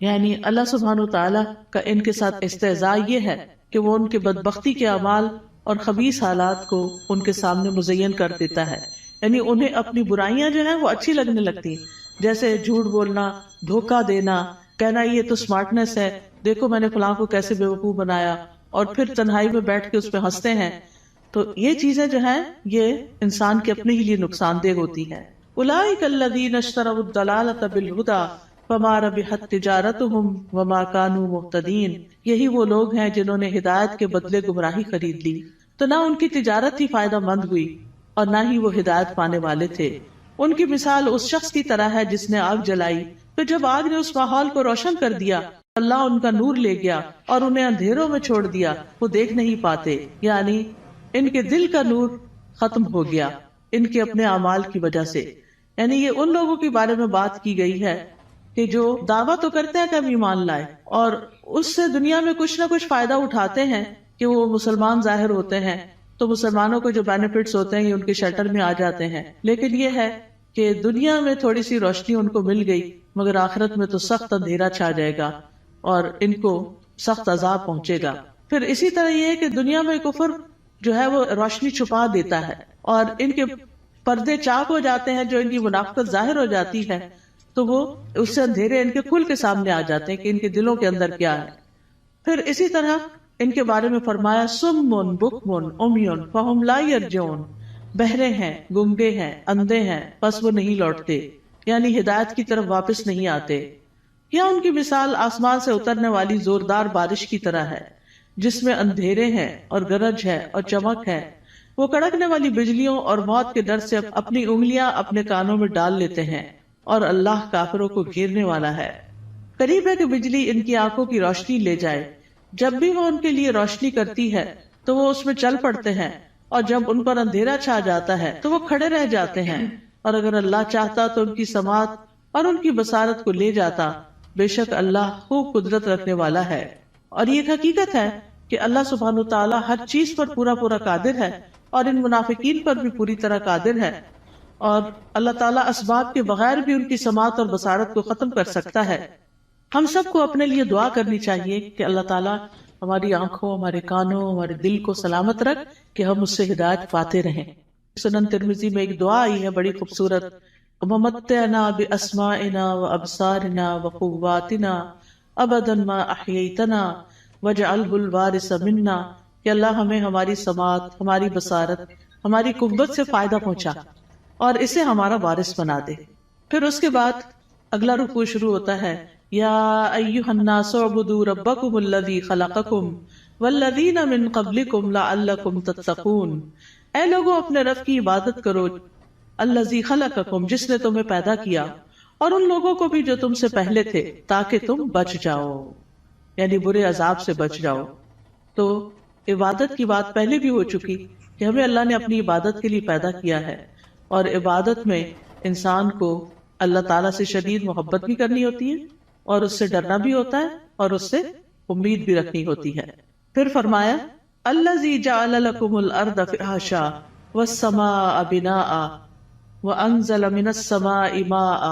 یعنی اللہ سبحانہ وتعالیٰ کا ان کے ساتھ استہزاء یہ ہے کہ وہ ان کے بدبختی کے اعمال اور خبیث حالات کو ان کے سامنے مزین کر دیتا ہے. یعنی انہیں اپنی برائیاں جو ہیں وہ اچھی لگنے لگتی ہیں، جیسے جھوٹ بولنا، دھوکہ دینا، کہنا یہ تو سمارٹنس ہے، دیکھو میں نے فلاں کو کیسے بیوقوف بنایا، اور پھر تنہائی میں بیٹھ کے اس پہ ہنستے ہیں. تو یہ چیزیں جو ہیں یہ انسان کے اپنے ہی لیے نقصان دہ ہوتی ہیں. اولئک الذین اشتروا الضلالۃ بالہدی فما ربحت تجارتہم وما کانوا مہتدین. یہی وہ لوگ ہیں جنہوں نے ہدایت کے بدلے گمراہی خرید لی، تو نہ ان کی تجارت ہی فائدہ مند ہوئی اور نہ ہی وہ ہدایت پانے والے تھے. ان کی مثال اس شخص کی طرح ہے جس نے آگ جلائی، تو جب آگ نے اس ماحول کو روشن کر دیا اللہ ان کا نور لے گیا اور انہیں اندھیروں میں چھوڑ دیا، وہ دیکھ نہیں پاتے. یعنی ان کے دل کا نور ختم ہو گیا ان کے اپنے اعمال کی وجہ سے. یعنی یہ ان لوگوں کے بارے میں بات کی گئی ہے کہ جو دعویٰ تو کرتے ہیں کہ ہم ایمان لائے اور اس سے دنیا میں کچھ نہ کچھ فائدہ اٹھاتے ہیں کہ وہ مسلمان ظاہر ہوتے ہیں تو مسلمانوں کو جو بینیفٹس ہوتے ہیں یہ ان کے شٹر میں آ جاتے ہیں. لیکن یہ ہے کہ دنیا میں تھوڑی سی روشنی ان کو مل گئی مگر آخرت میں تو سخت اندھیرا چھا جائے گا اور ان کو سخت عذاب پہنچے گا. پھر اسی طرح یہ ہے کہ دنیا میں کفر جو ہے وہ روشنی چھپا دیتا ہے اور ان کے پردے چاک ہو جاتے ہیں، جو ان کی منافقت ظاہر ہو جاتی ہے تو وہ اس سے اندھیرے ان کے کھل کے سامنے آ جاتے ہیں کہ ان کے دلوں کے اندر کیا ہے. پھر اسی طرح ان کے بارے میں فرمایا سم بکم عمی فہم لا یرجعون، بہرے ہیں، گنگے ہیں، اندھے ہیں، پس وہ نہیں لوٹتے، یعنی ہدایت کی طرف واپس نہیں آتے. یا ان کی مثال آسمان سے اترنے والی زوردار بارش کی طرح ہے جس میں اندھیرے ہیں اور گرج ہے اور چمک ہے. وہ کڑکنے والی بجلیوں اور موت کے ڈر سے اپنی انگلیاں اپنے کانوں میں ڈال لیتے ہیں اور اللہ کافروں کو گھیرنے والا ہے. قریب ہے کہ بجلی ان کی آنکھوں کی روشنی لے جائے، جب بھی وہ ان کے لیے روشنی کرتی ہے تو وہ اس میں چل پڑتے ہیں، اور جب ان پر اندھیرا چھا جاتا ہے تو وہ کھڑے رہ جاتے ہیں. اور اگر اللہ چاہتا تو ان کی سماعت اور ان کی بصارت کو لے جاتا، بے شک اللہ خوب قدرت رکھنے والا ہے. اور یہ حقیقت ہے کہ اللہ سبحانہ تعالیٰ ہر چیز پر پورا قادر ہے اور ان منافقین پر بھی پوری طرح قادر ہے، اور اللہ تعالیٰ اسباب کے بغیر بھی ان کی سماعت اور بصارت کو ختم کر سکتا ہے. ہم سب کو اپنے لیے دعا کرنی چاہیے کہ اللہ تعالیٰ ہماری آنکھوں، ہمارے کانوں، ہمارے دل کو سلامت رکھ کہ ہم اس سے ہدایت پاتے رہیں. سنن ترمذی میں ایک دعا آئی ہے بڑی خوبصورت، وَمَتِّعْنَا بِأَسْمَاعِنَا وَأَبْصَارِنَا وَقُوَّاتِنَا أَبَدًا مَا أَحْيَيْتَنَا وَاجْعَلْهُ الْوَارِثَ مِنَّا، کہ اللہ ہمیں ہماری سماعت، ہماری بصارت، ہماری قوت سے فائدہ پہنچا اور اسے ہمارا وارث بنا دے. پھر اس کے بعد اگلا رکوع شروع ہوتا ہے، یا ایھا الناس اعبدوا ربکم الذی خلقکم والذین من قبلکم لعلکم تتقون. اے لوگوں اپنے رب کی عبادت کرو، الذی خلقکم جس نے تمہیں پیدا کیا، اور ان لوگوں کو بھی جو تم سے پہلے تھے، تاکہ تم بچ جاؤ، یعنی برے عذاب سے بچ جاؤ. تو عبادت کی بات پہلے بھی ہو چکی کہ ہمیں اللہ نے اپنی عبادت کے لیے پیدا کیا ہے، اور عبادت میں انسان کو اللہ تعالیٰ سے شدید محبت بھی کرنی ہوتی ہے اور اس سے ڈرنا بھی ہوتا ہے اور اس سے امید بھی رکھنی ہوتی ہے. پھر فرمایا الذی جعل لکم الارض فراشا والسماء بناء وانزل من السماء ماء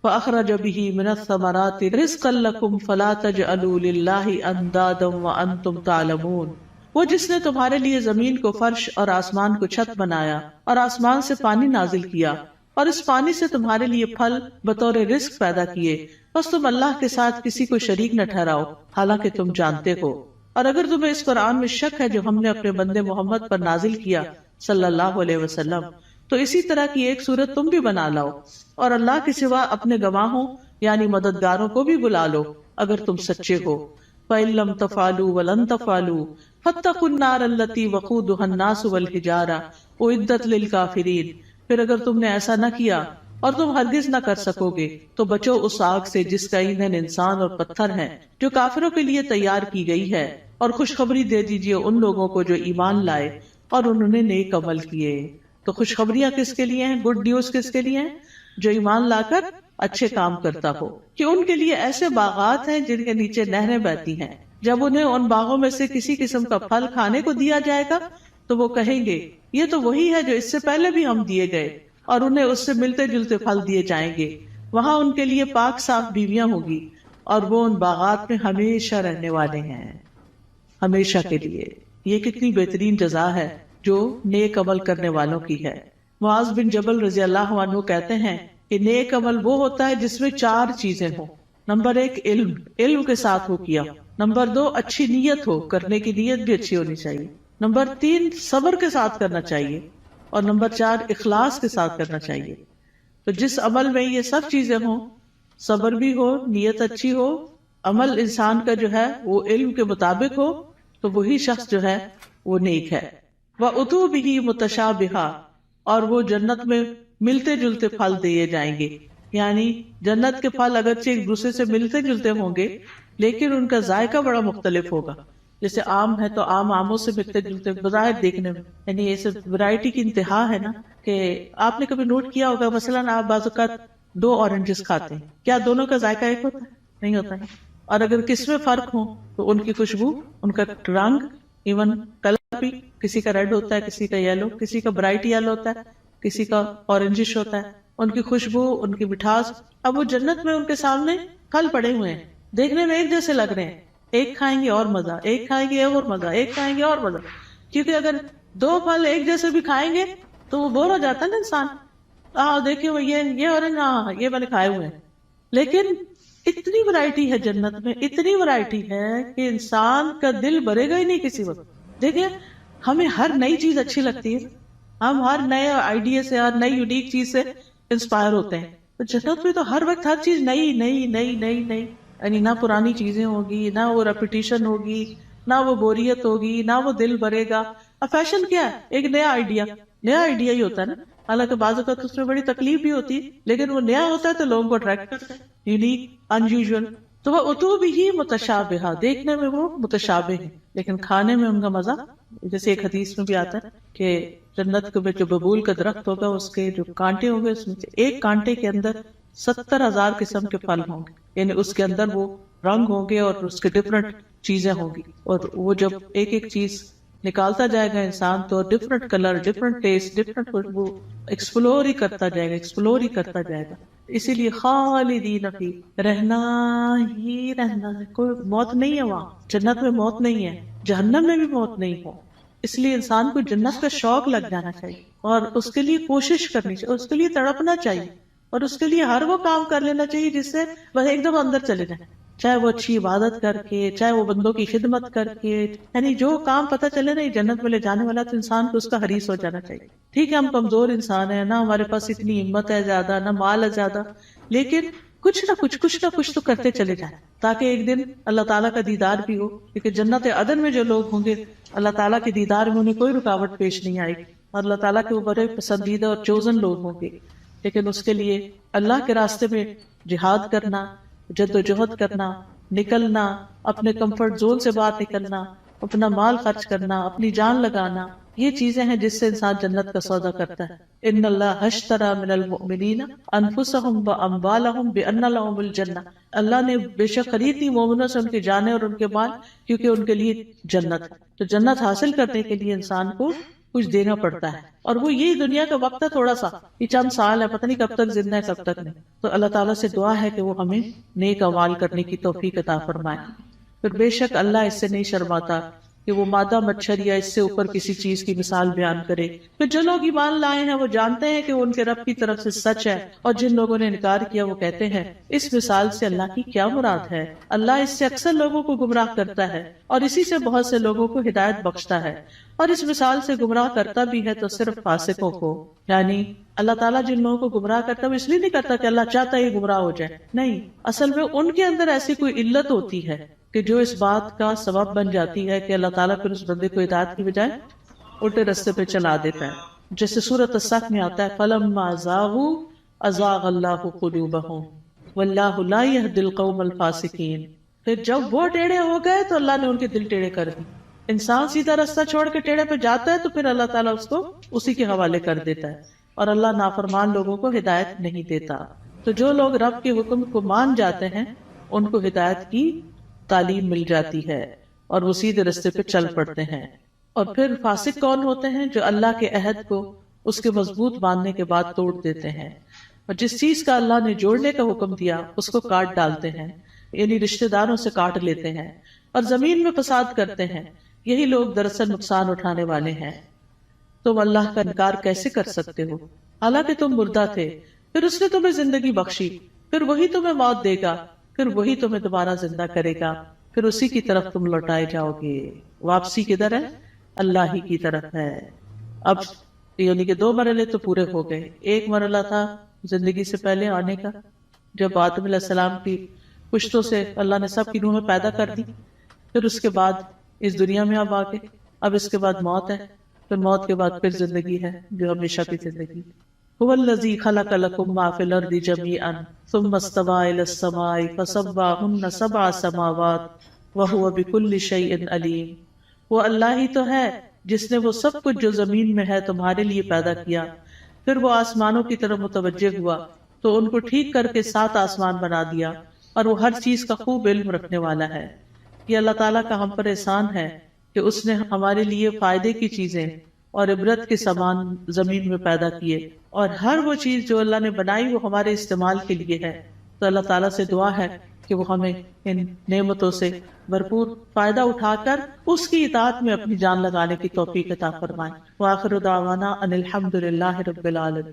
فاخرج به من الثمرات رزقا لکم فلا تجعلوا للہ اندادا وانتم تعلمون. وہ جس نے تمہارے لیے زمین کو فرش اور آسمان کو چھت بنایا اور آسمان سے پانی نازل کیا اور اس پانی سے تمہارے لیے پھل بطور رزق پیدا کیے، بس تم اللہ کے ساتھ کسی کو شریک نہ ٹھہراؤ حالانکہ تم جانتے ہو. اور اگر تمہیں اس قرآن میں شک ہے جو ہم نے اپنے بندے محمد پر نازل کیا صلی اللہ علیہ وسلم، تو اسی طرح کی ایک صورت تم بھی بنا لاؤ، اور اللہ کے سوا اپنے گواہوں یعنی مددگاروں کو بھی بلا لو اگر تم سچے ہو۔ فَإِن لَّمْ تَفْعَلُوا وَلَن تَفْعَلُوا فَاتَّقُوا النَّارَ الَّتِي وَقُودُهَا النَّاسُ وَالْحِجَارَةُ أُعِدَّتْ لِلْكَافِرِينَ، پھر اگر تم نے ایسا نہ کیا اور تم ہرگز نہ کر سکو گے تو بچو اس آگ سے جس کا ایندھن انسان اور پتھر ہیں، جو کافروں کے لیے تیار کی گئی ہے، اور خوشخبری دے دیجئے ان لوگوں کو جو ایمان لائے اور انہوں نے نیک عمل کیے۔ تو خوشخبریاں کس کے لیے ہیں؟ گڈ نیوز کس کے لیے ہیں؟ جو ایمان لا کر اچھے کام کرتا ہو، کہ ان کے لیے ایسے باغات ہیں جن کے نیچے نہریں بہتی ہیں، جب انہیں ان باغوں میں سے کسی قسم کا پھل کھانے کو دیا جائے گا تو وہ کہیں گے یہ تو وہی ہے جو اس سے پہلے بھی ہم دیے گئے، اور انہیں اس سے ملتے جلتے پھل دیے جائیں گے۔ وہاں ان کے لیے پاک صاف بیویاں ہوگی، اور وہ ان باغات میں ہمیشہ رہنے والے ہیں، ہمیشہ کے لیے۔ یہ کتنی بہترین جزا ہے جو نیک عمل کرنے والوں کی ہے۔ معاذ بن جبل رضی اللہ عنہ کہتے ہیں کہ نیک عمل وہ ہوتا ہے جس میں 4 چیزیں ہوں۔ نمبر 1 علم کے ساتھ ہو کیا۔ نمبر 2 اچھی نیت ہو، کرنے کی نیت بھی اچھی ہونی چاہیے۔ نمبر 3 صبر کے ساتھ کرنا چاہیے، اور نمبر 4 اخلاص کے ساتھ کرنا چاہیے۔ تو جس عمل میں یہ سب چیزیں ہوں، صبر بھی ہو، نیت اچھی ہو، عمل انسان کا جو ہے وہ علم کے مطابق ہو، تو وہی شخص جو ہے وہ نیک ہے۔ وَأُتُوا بِهِ مُتَشَابِهًا، اور وہ جنت میں ملتے جلتے پھل دیے جائیں گے، یعنی جنت کے پھل اگرچہ ایک دوسرے سے ملتے جلتے ہوں گے لیکن ان کا ذائقہ بڑا مختلف ہوگا۔ جیسے آم ہے تو آموں سے ملتے جلتے بظاہر دیکھنے میں، یعنی یہ سب ورائٹی کی انتہا ہے نا، کہ آپ نے کبھی نوٹ کیا ہوگا مثلاً آپ بعض اوقات 2 اورنجز کھاتے ہیں، کیا دونوں کا ذائقہ ایک ہوتا ہے؟ نہیں ہوتا ہے۔ اور اگر کس میں فرق ہو تو ان کی خوشبو، ان کا رنگ، ایون کلر بھی، کسی کا ریڈ ہوتا ہے، کسی کا یلو، کسی کا برائٹ یلو ہوتا ہے، کسی کا اورنجش ہوتا ہے، ان کی خوشبو، ان کی مٹھاس۔ اب وہ جنت میں ان کے سامنے پھل پڑے ہوئے ہیں، دیکھنے میں ایک جیسے لگ رہے ہیں، ایک کھائیں گے اور مزہ، ایک کھائیں گے اور مزہ، ایک کھائیں گے اور مزہ، کیونکہ اگر 2 پھل ایک جیسے بھی کھائیں گے تو وہ بور ہو جاتا ہے نا انسان۔ دیکھیں وہ یہ اورنج، ہاں یہ میں نے کھائے ہوئے ہیں، لیکن اتنی ورائٹی ہے جنت میں، اتنی ورائٹی ہے کہ انسان کا دل بھرے گا ہی نہیں کسی وقت۔ دیکھیں ہمیں ہر نئی چیز اچھی لگتی ہے، ہم ہر نئے آئیڈیا سے، ہر نئی یونیک چیز سے انسپائر ہوتے ہیں، تو جنت میں تو ہر وقت ہر چیز نئی نئی نئی نئی نئی، یعنی نہ پرانی چیزیں ہوگی، نہ وہ ریپیٹیشن ہوگی، نہ وہ بوریت ہوگی، نہ وہ دل بھرے گا۔ اب فیشن کیا ہے؟ ایک نیا آئیڈیا ہی ہوتا ہے نا، حالانکہ بعض اوقات اس میں بڑی تکلیف بھی ہوتی ہے، لیکن وہ نیا ہوتا ہے تو لوگوں کو اٹریکٹ کرتا ہے، یونیک، انیوژل۔ تو وہ اتو بھی متشابہہ، دیکھنے میں وہ متشابہ ہیں لیکن کھانے میں ان کا مزہ، جیسے ایک حدیث میں بھی آتا ہے کہ جنت کے جو ببول کا درخت ہوگا اس کے جو کانٹے ہوں گے، اس میں سے ایک کانٹے کے اندر 70,000 قسم کے پھل ہوں گے، یعنی اس کے اندر وہ رنگ ہوں گے اور اس کے ڈفرنٹ چیزیں ہوں گی، اور وہ جب ایک ایک چیز نکالتا جائے گا انسان تو different colour, different test, different خوشبو، ایکسپلور ہی کرتا جائے گا، ایکسپلور ہی کرتا جائے گا۔ اسی لیے خالدین فی، رہنا ہی رہنا ہے، کوئی موت نہیں ہے وہاں، جنت میں موت نہیں ہے، جہنم میں بھی موت نہیں ہے۔ اس لیے انسان کو جنت کا شوق لگ جانا چاہیے اور اس کے لیے کوشش کرنی چاہیے، اس کے لیے تڑپنا چاہیے، اور اس کے لیے ہر وہ کام کر لینا چاہیے جس سے وہ ایک دم اندر چلے جائیں، چاہے وہ اچھی عبادت کر کے، چاہے وہ بندوں کی خدمت کر کے، یعنی جو کام پتہ چلے نا جنت میں لے جانے والا، تو انسان کو اس کا حریص ہو جانا چاہیے۔ ٹھیک ہے ہم کمزور انسان ہیں، نہ ہمارے پاس اتنی ہمت ہے زیادہ، نہ مال ہے زیادہ، لیکن کچھ نہ کچھ تو کرتے چلے جائیں تاکہ ایک دن اللہ تعالیٰ کا دیدار بھی ہو، کیونکہ جنت عدن میں جو لوگ ہوں گے اللہ تعالیٰ کے دیدار میں انہیں کوئی رکاوٹ پیش نہیں آئے گی، اور اللہ تعالیٰ کے وہ بڑے پسندیدہ اور چوزن لوگ ہوں گے۔ لیکن اس کے لیے اللہ کے راستے میں جہاد کرنا، جد و جہد کرنا، نکلنا، اپنے کمفرٹ زون سے باہر نکلنا، اپنا مال خرچ کرنا، اپنی جان لگانا، یہ چیزیں ہیں جس سے انسان جنت کا سودا کرتا ہے۔ ان اللہ اشتری من المؤمنین انفسهم واموالهم بان لهم الجنہ، اللہ نے بے شک خرید لی مومنوں سے ان کی جانیں اور ان کے مال، کیونکہ ان کے لیے جنت ہے۔ تو جنت حاصل کرنے کے لیے انسان کو کچھ دینا پڑتا ہے، اور وہ یہی دنیا کا وقت ہے، تھوڑا سا، یہ چند سال ہے، پتہ نہیں کب تک زندہ ہے کب تک نہیں۔ تو اللہ تعالیٰ سے دعا ہے کہ وہ ہمیں نیک اعمال کرنے کی توفیق عطا فرمائے۔ پھر بے شک اللہ اس سے نہیں شرماتا کہ وہ مادہ مچھر یا اس سے اوپر کسی چیز کی مثال بیان کرے. پھر جو لوگ ایمان لائے ہیں وہ جانتے ہیں کہ وہ ان کے رب کی طرف سے سچ ہے، اور جن لوگوں نے انکار کیا وہ کہتے ہیں اس مثال سے اللہ کی کیا مراد ہے. اللہ اس سے اکثر لوگوں کو گمراہ کرتا ہے اور اسی سے بہت سے لوگوں کو ہدایت بخشتا ہے، اور اس مثال سے گمراہ کرتا بھی ہے تو صرف فاسقوں کو. یعنی اللہ تعالیٰ جن لوگوں کو گمراہ کرتا ہے وہ اس لیے نہیں کرتا کہ اللہ چاہتا ہے یہ گمراہ ہو جائے، نہیں، اصل میں ان کے اندر ایسی کوئی علت ہوتی ہے کہ جو اس بات کا سبب بن جاتی ہے کہ اللہ تعالیٰ پھر اس بندے کو ہدایت کی بجائے الٹے رستے پہ چلا دیتا ہے. جیسے سورۃ الصف میں آتا ہے فَلَمَّا زَاغُوا أَزَاغَ اللَّهُ قُلُوبَهُمْ وَاللَّهُ لَا يَهْدِي الْقَوْمَ الْفَاسِقِينَ. پھر جب وہ ٹیڑھے ہو گئے تو اللہ نے ان کے دل ٹیڑھے کر دیے. انسان سیدھا راستہ چھوڑ کے ٹیڑھے پہ جاتا ہے تو پھر اللہ تعالیٰ اس کو اسی کے حوالے کر دیتا ہے، اور اللہ نافرمان لوگوں کو ہدایت نہیں دیتا. تو جو لوگ رب کے حکم کو مان جاتے ہیں ان کو ہدایت کی تعلیم مل جاتی ہے اور وہ سیدھے راستے پہ چل پڑتے ہیں. اور پھر فاسق کون ہوتے ہیں؟ جو اللہ کے عہد کو اس کے مضبوط باندھنے کے بعد توڑ دیتے ہیں، اور جس چیز کا اللہ نے جوڑنے کا حکم دیا اس کو کاٹ ڈالتے ہیں، یعنی رشتہ داروں سے کاٹ لیتے ہیں اور زمین میں فساد کرتے ہیں. یہی لوگ دراصل نقصان اٹھانے والے ہیں. تم اللہ کا انکار کیسے کر سکتے ہو حالانکہ تم مردہ تھے، پھر اس نے تمہیں زندگی بخشی، پھر وہی تمہیں موت دے گا، پھر وہی تمہیں دوبارہ زندہ کرے گا، پھر اسی کی طرف تم لوٹائے جاؤ گے. واپسی کدھر ہے؟ اللہ ہی کی طرف ہے. اب یعنی کہ 2 مرحلے تو پورے ہو گئے. ایک مرحلہ تھا زندگی سے پہلے آنے کا، جب آدم علیہ السلام کی پشتوں سے اللہ نے سب کی روحیں پیدا کر دی. پھر اس کے بعد اس دنیا میں اب آگے، اب اس کے بعد موت ہے، پھر موت کے بعد پھر زندگی ہے جو ہمیشہ کی زندگی. هو الذی خلق لکم ما فی الارض جمیعا ثم استوى الی السماء فسواہن 7 سماوات وہو بکل شیء علیم. وہ اللہ ہی تو ہے جس نے وہ سب کچھ جو زمین میں ہے تمہارے لیے پیدا کیا، پھر وہ آسمانوں کی طرف متوجہ ہوا تو ان کو ٹھیک کر کے 7 آسمان بنا دیا، اور وہ ہر چیز کا خوب علم رکھنے والا ہے. یہ اللہ تعالیٰ کا ہم پر احسان ہے کہ اس نے ہمارے لیے فائدے کی چیزیں اور عبرت کے سامان زمین میں پیدا کیے، اور ہر وہ چیز جو اللہ نے بنائی وہ ہمارے استعمال کے لیے ہے. تو اللہ تعالیٰ سے دعا ہے کہ وہ ہمیں ان نعمتوں سے بھرپور فائدہ اٹھا کر اس کی اطاعت میں اپنی جان لگانے کی توفیق عطا فرمائے. وآخر دعوانا ان الحمد للہ رب العالمین.